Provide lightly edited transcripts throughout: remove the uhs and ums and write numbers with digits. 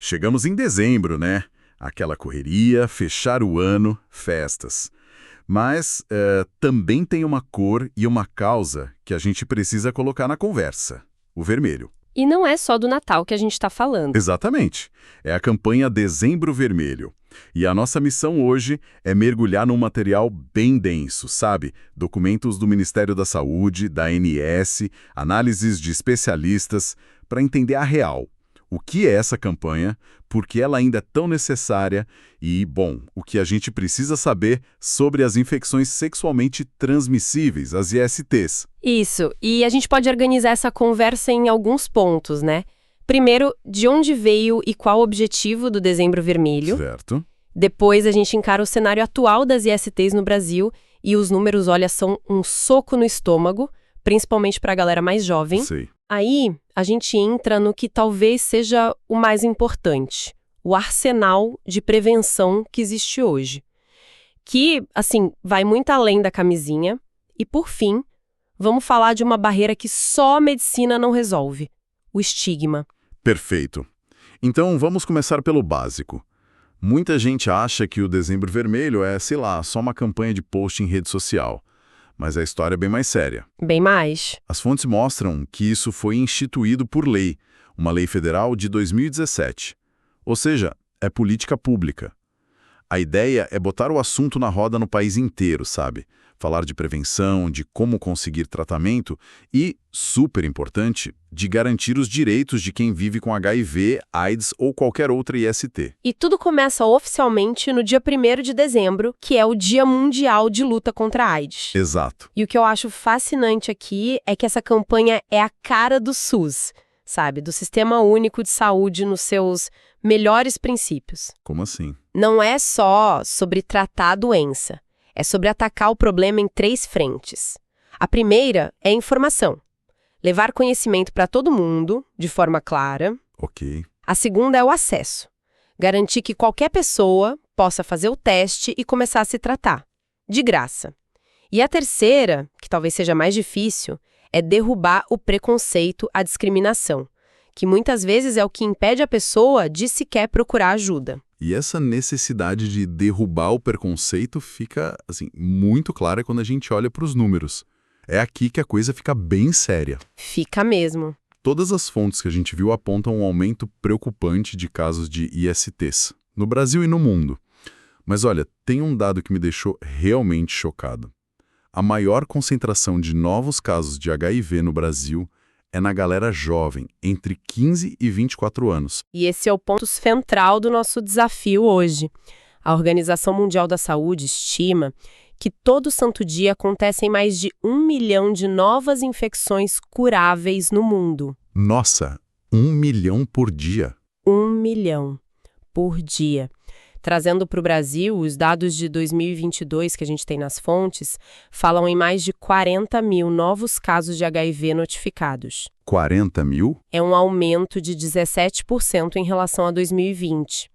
Chegamos em dezembro, né? Aquela correria, fechar o ano, festas. Mas também tem uma cor e uma causa que a gente precisa colocar na conversa: o vermelho. E não é só do Natal que a gente está falando. Exatamente. É a campanha Dezembro Vermelho. E a nossa missão hoje é mergulhar num material bem denso, sabe? Documentos do Ministério da Saúde, da ANS, análises de especialistas, para entender a real. O que é essa campanha, por que ela ainda é tão necessária e, bom, o que a gente precisa saber sobre as infecções sexualmente transmissíveis, as ISTs. Isso, e a gente pode organizar essa conversa em alguns pontos, né? Primeiro, de onde veio e qual o objetivo do Dezembro Vermelho. Certo. Depois a gente encara o cenário atual das ISTs no Brasil e os números, olha, são um soco no estômago, principalmente para a galera mais jovem. Sei. Aí a gente entra no que talvez seja o mais importante, o arsenal de prevenção que existe hoje. Que, assim, vai muito além da camisinha. E, por fim, vamos falar de uma barreira que só a medicina não resolve: o estigma. Perfeito. Então vamos começar pelo básico. Muita gente acha que o Dezembro Vermelho é, sei lá, só uma campanha de post em rede social. Mas a história é bem mais séria. Bem mais. As fontes mostram que isso foi instituído por lei, uma lei federal de 2017. Ou seja, é política pública. A ideia é botar o assunto na roda no país inteiro, sabe? Falar de prevenção, de como conseguir tratamento e, super importante, de garantir os direitos de quem vive com HIV, AIDS ou qualquer outra IST. E tudo começa oficialmente no dia 1º de dezembro, que é o Dia Mundial de Luta contra a AIDS. Exato. E o que eu acho fascinante aqui é que essa campanha é a cara do SUS, sabe? Do Sistema Único de Saúde nos seus melhores princípios. Como assim? Não é só sobre tratar a doença. É sobre atacar o problema em 3 frentes. A primeira é a informação. Levar conhecimento para todo mundo, de forma clara. Ok. A segunda é o acesso. Garantir que qualquer pessoa possa fazer o teste e começar a se tratar, de graça. E a terceira, que talvez seja mais difícil, é derrubar o preconceito, a discriminação, que muitas vezes é o que impede a pessoa de sequer procurar ajuda. E essa necessidade de derrubar o preconceito fica, assim, muito clara quando a gente olha para os números. É aqui que a coisa fica bem séria. Fica mesmo. Todas as fontes que a gente viu apontam um aumento preocupante de casos de ISTs, no Brasil e no mundo. Mas olha, tem um dado que me deixou realmente chocado. A maior concentração de novos casos de HIV no Brasil é na galera jovem, entre 15 e 24 anos. E esse é o ponto central do nosso desafio hoje. A Organização Mundial da Saúde estima que todo santo dia acontecem mais de 1 milhão de novas infecções curáveis no mundo. Nossa, 1 milhão por dia. 1 milhão por dia. Trazendo para o Brasil, os dados de 2022 que a gente tem nas fontes falam em mais de 40 mil novos casos de HIV notificados. 40 mil? É um aumento de 17% em relação a 2020.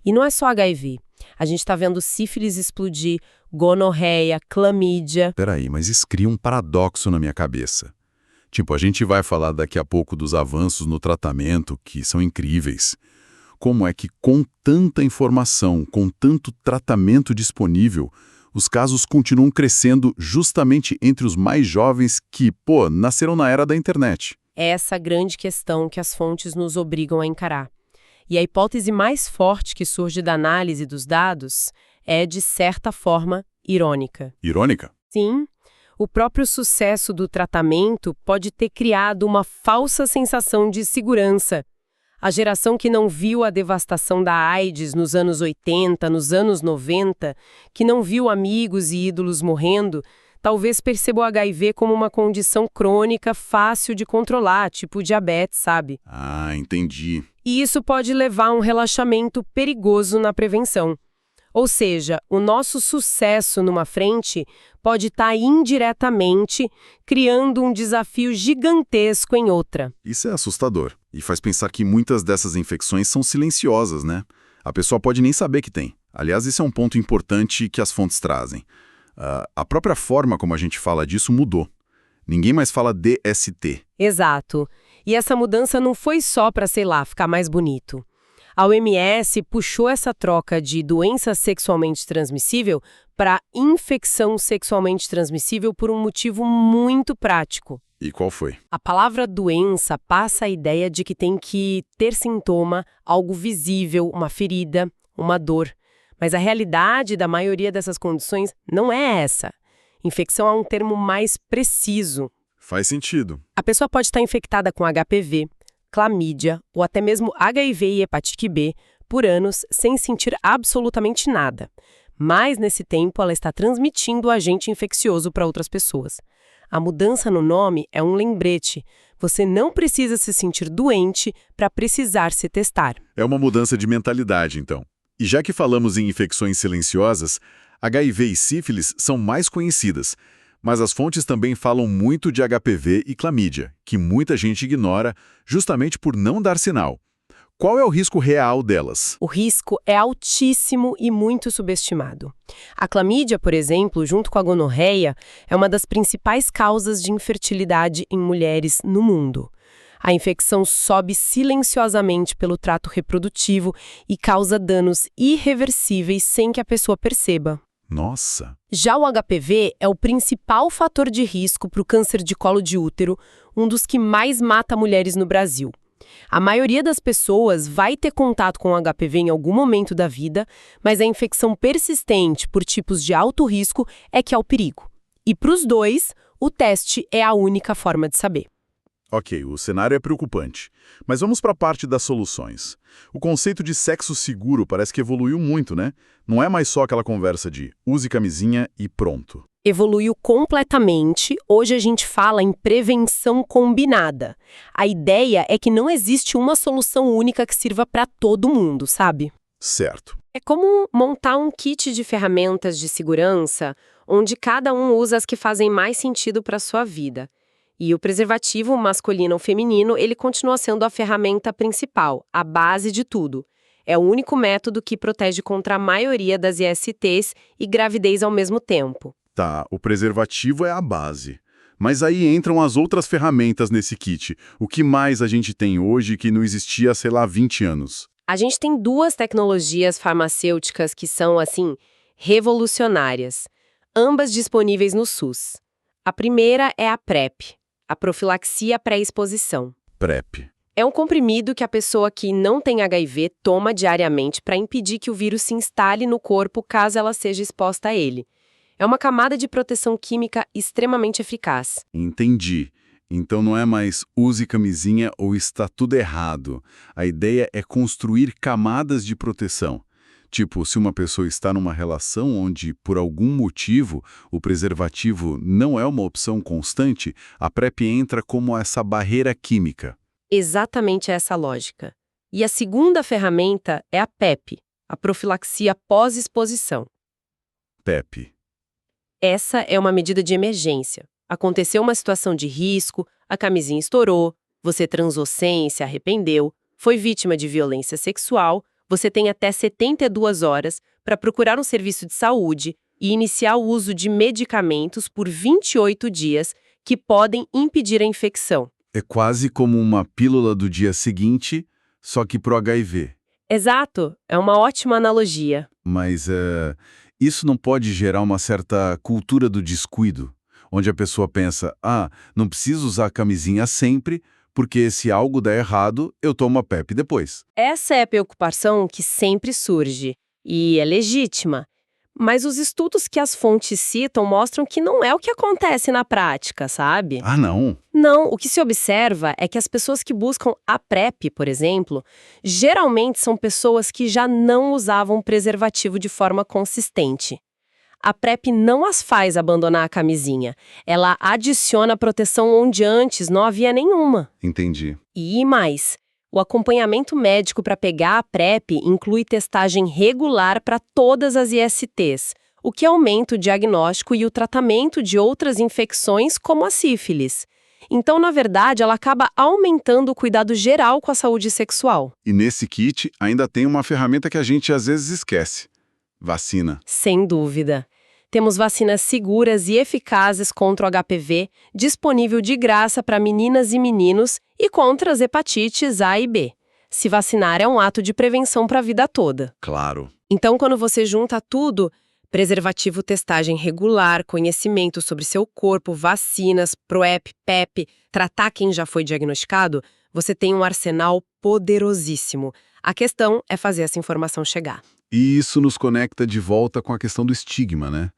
E não é só HIV. A gente está vendo sífilis explodir, gonorreia, clamídia. Peraí, mas isso cria um paradoxo na minha cabeça. Tipo, a gente vai falar daqui a pouco dos avanços no tratamento, que são incríveis. Como é que, com tanta informação, com tanto tratamento disponível, os casos continuam crescendo justamente entre os mais jovens que, nasceram na era da internet? É essa grande questão que as fontes nos obrigam a encarar. E a hipótese mais forte que surge da análise dos dados é, de certa forma, irônica. Irônica? Sim. O próprio sucesso do tratamento pode ter criado uma falsa sensação de segurança. A geração que não viu a devastação da AIDS nos anos 80, nos anos 90, que não viu amigos e ídolos morrendo, talvez perceba o HIV como uma condição crônica fácil de controlar, tipo diabetes, sabe? Ah, entendi. E isso pode levar a um relaxamento perigoso na prevenção. Ou seja, o nosso sucesso numa frente pode estar indiretamente criando um desafio gigantesco em outra. Isso é assustador. E faz pensar que muitas dessas infecções são silenciosas, né? A pessoa pode nem saber que tem. Aliás, esse é um ponto importante que as fontes trazem. A própria forma como a gente fala disso mudou. Ninguém mais fala DST. Exato. E essa mudança não foi só para, sei lá, ficar mais bonito. A OMS puxou essa troca de doença sexualmente transmissível para infecção sexualmente transmissível por um motivo muito prático. E qual foi? A palavra doença passa a ideia de que tem que ter sintoma, algo visível, uma ferida, uma dor. Mas a realidade da maioria dessas condições não é essa. Infecção é um termo mais preciso. Faz sentido. A pessoa pode estar infectada com HPV, clamídia ou até mesmo HIV e hepatite B por anos sem sentir absolutamente nada. Mas nesse tempo ela está transmitindo o agente infeccioso para outras pessoas. A mudança no nome é um lembrete. Você não precisa se sentir doente para precisar se testar. É uma mudança de mentalidade, então. E já que falamos em infecções silenciosas, HIV e sífilis são mais conhecidas, mas as fontes também falam muito de HPV e clamídia, que muita gente ignora justamente por não dar sinal. Qual é o risco real delas? O risco é altíssimo e muito subestimado. A clamídia, por exemplo, junto com a gonorreia, é uma das principais causas de infertilidade em mulheres no mundo. A infecção sobe silenciosamente pelo trato reprodutivo e causa danos irreversíveis sem que a pessoa perceba. Nossa! Já o HPV é o principal fator de risco para o câncer de colo de útero, um dos que mais mata mulheres no Brasil. A maioria das pessoas vai ter contato com o HPV em algum momento da vida, mas a infecção persistente por tipos de alto risco é que é o perigo. E para os dois, o teste é a única forma de saber. Ok, o cenário é preocupante. Mas vamos para a parte das soluções. O conceito de sexo seguro parece que evoluiu muito, né? Não é mais só aquela conversa de use camisinha e pronto. Evoluiu completamente. Hoje a gente fala em prevenção combinada. A ideia é que não existe uma solução única que sirva para todo mundo, sabe? Certo. É como montar um kit de ferramentas de segurança, onde cada um usa as que fazem mais sentido para a sua vida. E o preservativo masculino ou feminino, ele continua sendo a ferramenta principal, a base de tudo. É o único método que protege contra a maioria das ISTs e gravidez ao mesmo tempo. Tá, o preservativo é a base. Mas aí entram as outras ferramentas nesse kit. O que mais a gente tem hoje que não existia, sei lá, 20 anos? A gente tem duas tecnologias farmacêuticas que são, assim, revolucionárias, ambas disponíveis no SUS. A primeira é a PrEP, a profilaxia pré-exposição. PrEP. É um comprimido que a pessoa que não tem HIV toma diariamente para impedir que o vírus se instale no corpo caso ela seja exposta a ele. É uma camada de proteção química extremamente eficaz. Entendi. Então não é mais use camisinha ou está tudo errado. A ideia é construir camadas de proteção. Tipo, se uma pessoa está numa relação onde, por algum motivo, o preservativo não é uma opção constante, a PrEP entra como essa barreira química. Exatamente essa lógica. E a segunda ferramenta é a PEP, a profilaxia pós-exposição. PEP. Essa é uma medida de emergência. Aconteceu uma situação de risco, a camisinha estourou, você transou sem e se arrependeu, foi vítima de violência sexual, você tem até 72 horas para procurar um serviço de saúde e iniciar o uso de medicamentos por 28 dias que podem impedir a infecção. É quase como uma pílula do dia seguinte, só que pro HIV. Exato, é uma ótima analogia. Mas isso não pode gerar uma certa cultura do descuido, onde a pessoa pensa, não preciso usar a camisinha sempre, porque se algo der errado, eu tomo a PrEP depois. Essa é a preocupação que sempre surge, e é legítima. Mas os estudos que as fontes citam mostram que não é o que acontece na prática, sabe? Ah, não? Não, o que se observa é que as pessoas que buscam a PrEP, por exemplo, geralmente são pessoas que já não usavam preservativo de forma consistente. A PrEP não as faz abandonar a camisinha. Ela adiciona proteção onde antes não havia nenhuma. Entendi. E mais, o acompanhamento médico para pegar a PrEP inclui testagem regular para todas as ISTs, o que aumenta o diagnóstico e o tratamento de outras infecções como a sífilis. Então, na verdade, ela acaba aumentando o cuidado geral com a saúde sexual. E nesse kit ainda tem uma ferramenta que a gente às vezes esquece. Vacina. Sem dúvida. Temos vacinas seguras e eficazes contra o HPV, disponível de graça para meninas e meninos, e contra as hepatites A e B. Se vacinar é um ato de prevenção para a vida toda. Claro. Então, quando você junta tudo, preservativo, testagem regular, conhecimento sobre seu corpo, vacinas, PrEP, PEP, tratar quem já foi diagnosticado, você tem um arsenal poderosíssimo. A questão é fazer essa informação chegar. E isso nos conecta de volta com a questão do estigma, né?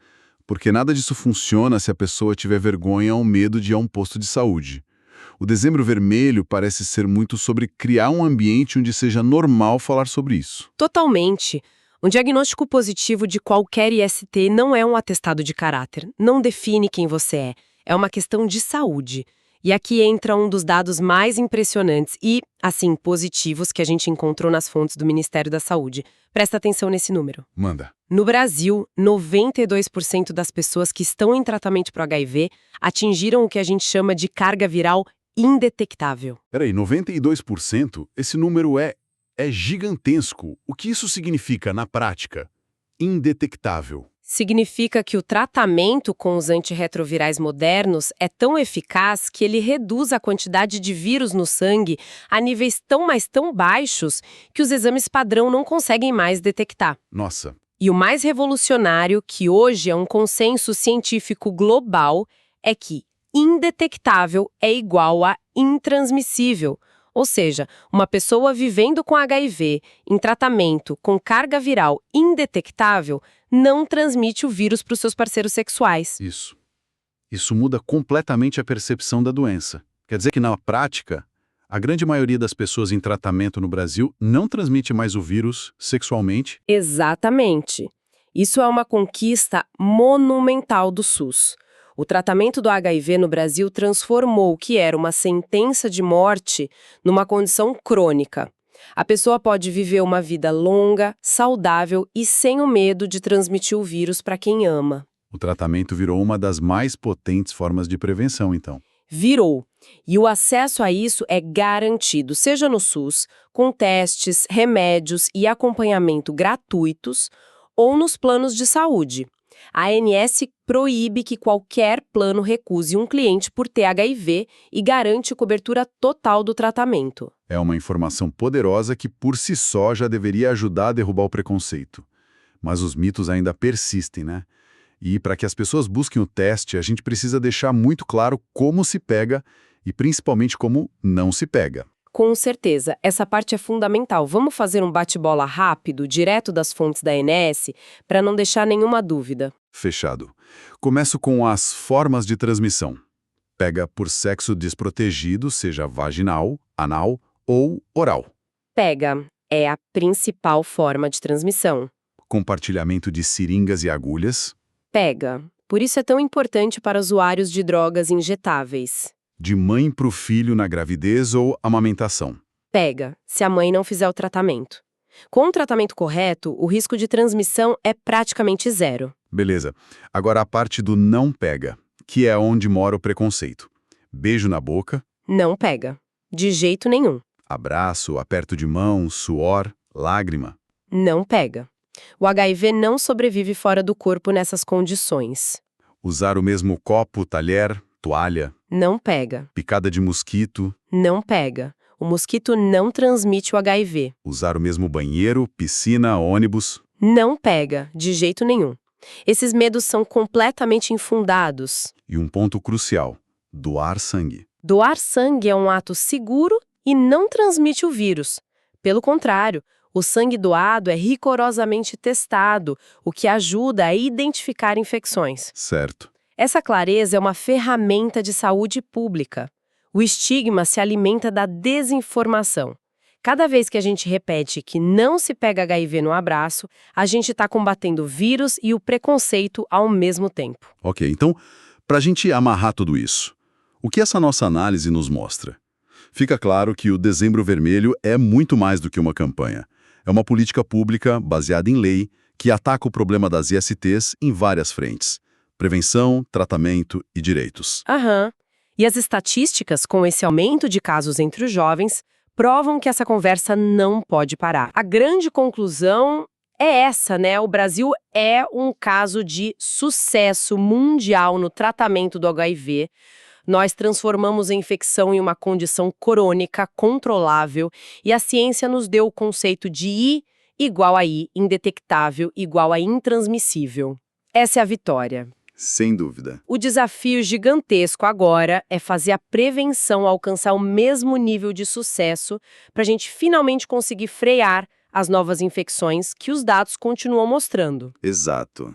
Porque nada disso funciona se a pessoa tiver vergonha ou medo de ir a um posto de saúde. O Dezembro Vermelho parece ser muito sobre criar um ambiente onde seja normal falar sobre isso. Totalmente. Um diagnóstico positivo de qualquer IST não é um atestado de caráter, não define quem você é. É uma questão de saúde. E aqui entra um dos dados mais impressionantes e, assim, positivos que a gente encontrou nas fontes do Ministério da Saúde. Presta atenção nesse número. Manda. No Brasil, 92% das pessoas que estão em tratamento para o HIV atingiram o que a gente chama de carga viral indetectável. Peraí, 92%? Esse número é gigantesco. O que isso significa na prática? Indetectável. Significa que o tratamento com os antirretrovirais modernos é tão eficaz que ele reduz a quantidade de vírus no sangue a níveis tão baixos que os exames padrão não conseguem mais detectar. Nossa. E o mais revolucionário, que hoje é um consenso científico global, é que indetectável é igual a intransmissível. Ou seja, uma pessoa vivendo com HIV, em tratamento, com carga viral indetectável, não transmite o vírus para os seus parceiros sexuais. Isso muda completamente a percepção da doença. Quer dizer que, na prática, a grande maioria das pessoas em tratamento no Brasil não transmite mais o vírus sexualmente? Exatamente. Isso é uma conquista monumental do SUS. O tratamento do HIV no Brasil transformou o que era uma sentença de morte numa condição crônica. A pessoa pode viver uma vida longa, saudável e sem o medo de transmitir o vírus para quem ama. O tratamento virou uma das mais potentes formas de prevenção, então. Virou. E o acesso a isso é garantido, seja no SUS, com testes, remédios e acompanhamento gratuitos, ou nos planos de saúde. A ANS proíbe que qualquer plano recuse um cliente por ter HIV e garante cobertura total do tratamento. É uma informação poderosa que, por si só, já deveria ajudar a derrubar o preconceito. Mas os mitos ainda persistem, né? E para que as pessoas busquem o teste, a gente precisa deixar muito claro como se pega e principalmente como não se pega. Com certeza, essa parte é fundamental. Vamos fazer um bate-bola rápido, direto das fontes da ANS, para não deixar nenhuma dúvida. Fechado. Começo com as formas de transmissão. Pega por sexo desprotegido, seja vaginal, anal ou oral. Pega. É a principal forma de transmissão. Compartilhamento de seringas e agulhas. Pega. Por isso é tão importante para usuários de drogas injetáveis. De mãe para o filho na gravidez ou amamentação. Pega, se a mãe não fizer o tratamento. Com o tratamento correto, o risco de transmissão é praticamente zero. Beleza. Agora a parte do não pega, que é onde mora o preconceito. Beijo na boca. Não pega. De jeito nenhum. Abraço, aperto de mão, suor, lágrima. Não pega. O HIV não sobrevive fora do corpo nessas condições. Usar o mesmo copo, talher, toalha. Não pega. Picada de mosquito. Não pega. O mosquito não transmite o HIV. Usar o mesmo banheiro, piscina, ônibus. Não pega, de jeito nenhum. Esses medos são completamente infundados. E um ponto crucial: doar sangue. Doar sangue é um ato seguro e não transmite o vírus. Pelo contrário, o sangue doado é rigorosamente testado, o que ajuda a identificar infecções. Certo. Essa clareza é uma ferramenta de saúde pública. O estigma se alimenta da desinformação. Cada vez que a gente repete que não se pega HIV no abraço, a gente está combatendo o vírus e o preconceito ao mesmo tempo. Ok, então, para a gente amarrar tudo isso, o que essa nossa análise nos mostra? Fica claro que o Dezembro Vermelho é muito mais do que uma campanha. É uma política pública baseada em lei que ataca o problema das ISTs em várias frentes: prevenção, tratamento e direitos. Aham. E as estatísticas, com esse aumento de casos entre os jovens, provam que essa conversa não pode parar. A grande conclusão é essa, né? O Brasil é um caso de sucesso mundial no tratamento do HIV. Nós transformamos a infecção em uma condição crônica, controlável, e a ciência nos deu o conceito de I igual a I, indetectável, igual a intransmissível. Essa é a vitória. Sem dúvida. O desafio gigantesco agora é fazer a prevenção alcançar o mesmo nível de sucesso para a gente finalmente conseguir frear as novas infecções que os dados continuam mostrando. Exato.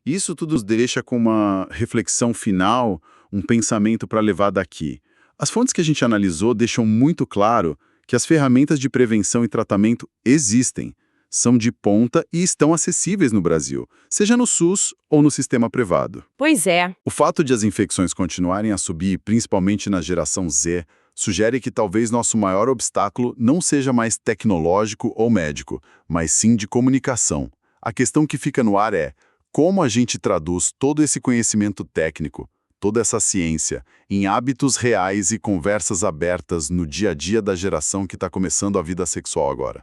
Isso tudo nos deixa com uma reflexão final, um pensamento para levar daqui. As fontes que a gente analisou deixam muito claro que as ferramentas de prevenção e tratamento existem, são de ponta e estão acessíveis no Brasil, seja no SUS ou no sistema privado. Pois é. O fato de as infecções continuarem a subir, principalmente na geração Z, sugere que talvez nosso maior obstáculo não seja mais tecnológico ou médico, mas sim de comunicação. A questão que fica no ar é como a gente traduz todo esse conhecimento técnico, toda essa ciência, em hábitos reais e conversas abertas no dia a dia da geração que está começando a vida sexual agora.